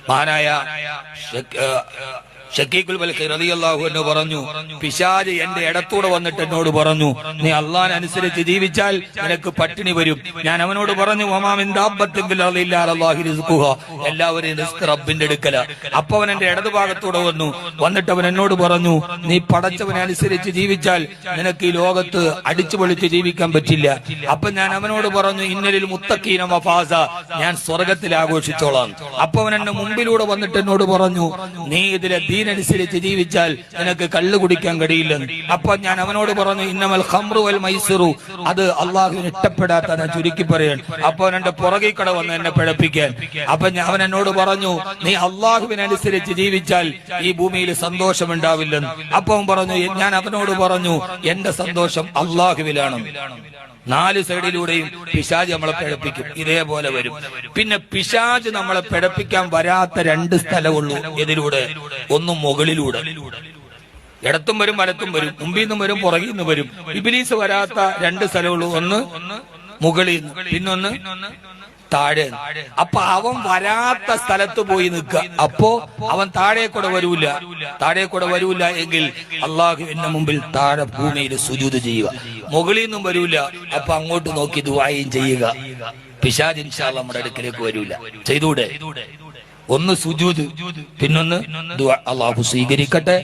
മഹാനായ ഷക്കീഖുൽ ബൽഖി റളിയല്ലാഹു അൻഹു പറഞ്ഞു, പിശാച് എന്റെ ഇടത്തൂടെ വന്നിട്ട് എന്നോട് പറഞ്ഞു, നീ അള്ളാഹനെ അനുസരിച്ച് ജീവിച്ചാൽ നിനക്ക് പട്ടിണി വരും. ഞാൻ അവനോട് പറഞ്ഞു, വമാ മിൻ ദാബത്തിൻ ഫിൽ അർളി ഇല്ലാ അലല്ലാഹി റിസ്ഖുഹാ, എല്ലാവരെയും റിസ്ക് റബ്ബിന്റെ അടുക്കല. അപ്പൊ അവൻ എന്റെ ഇടതുഭാഗത്തൂടെ വന്നിട്ട് അവൻ എന്നോട് പറഞ്ഞു, നീ പടച്ചവനെ അനുസരിച്ച് ജീവിച്ചാൽ നിനക്ക് ഈ ലോകത്ത് അടിച്ചു പൊളിച്ച് ജീവിക്കാൻ പറ്റില്ല. അപ്പൊ ഞാൻ അവനോട് പറഞ്ഞു, ഇന്നലിൽ മുത്തഖീന മഫാസ, ഞാൻ സ്വർഗത്തിൽ ആഘോഷിച്ചോളാം. അപ്പൊ അവൻ എന്റെ മുമ്പിലൂടെ വന്നിട്ട് എന്നോട് പറഞ്ഞു, നീ ഇതിലെ അനുസരിച്ച് ജീവിച്ചാൽ നിനക്ക് കള്ളു കുടിക്കാൻ കഴിയില്ലെന്ന്. അപ്പൊ ഞാൻ അവനോട് പറഞ്ഞു, ഇന്നമൽ ഖംറു വൽ മൈസിറു, അത് അള്ളാഹുവിന് ഇഷ്ടപ്പെടാത്ത, ഞാൻ ചുരുക്കി പറയാൻ. അപ്പൊ അവൻ എന്റെ പുറകിൽ കട വന്ന് എന്നെ പിഴപ്പിക്കാൻ. അപ്പൊ അവൻ എന്നോട് പറഞ്ഞു, നീ അള്ളാഹുവിനനുസരിച്ച് ജീവിച്ചാൽ ഈ ഭൂമിയിൽ സന്തോഷമുണ്ടാവില്ലെന്ന്. അപ്പൊ അവൻ പറഞ്ഞു, ഞാൻ അവനോട് പറഞ്ഞു, എന്റെ സന്തോഷം അള്ളാഹുവിലാണ്. 4 സൈഡിലൂടെയും പിശാച് നമ്മളെ പിഴപ്പിക്കും, ഇതേപോലെ വരും. പിന്നെ പിശാച് നമ്മളെ പിഴപ്പിക്കാൻ വരാത്ത 2 സ്ഥലമുള്ളൂ. ഇതിലൂടെ ഒന്നും മുകളിലൂടെ, ഇടത്തും വരും വലത്തും വരും, മുമ്പിൽ നിന്നും വരും പുറകിൽ നിന്ന് വരും. ഇബ്ലീസ് വരാത്ത 2 സ്ഥലമുള്ളൂ. ഒന്ന് മുകളിൽ നിന്ന്, പിന്നൊന്ന് താഴെ. അപ്പൊ അവൻ വരാത്ത സ്ഥലത്ത് പോയി നിൽക്കുക. അപ്പോ അവൻ താഴെ കൂടെ വരൂല എങ്കിൽ അള്ളാഹുവിന്റെ മുമ്പിൽ താഴെ ഭൂമിയിൽ സുജൂദ് ചെയ്യുക. മുകളിൽ നിന്നും വരൂല, അപ്പൊ അങ്ങോട്ട് നോക്കി ദുആയും ചെയ്യുക. പിശാച് ഇൻഷാ അല്ലാഹ് നമ്മുടെ അടുക്കലേക്ക് വരൂല. ചെയ്തൂടെ? ഒന്ന് സുജൂദ്, പിന്നൊന്ന് ദുആ. അള്ളാഹു സ്വീകരിക്കട്ടെ.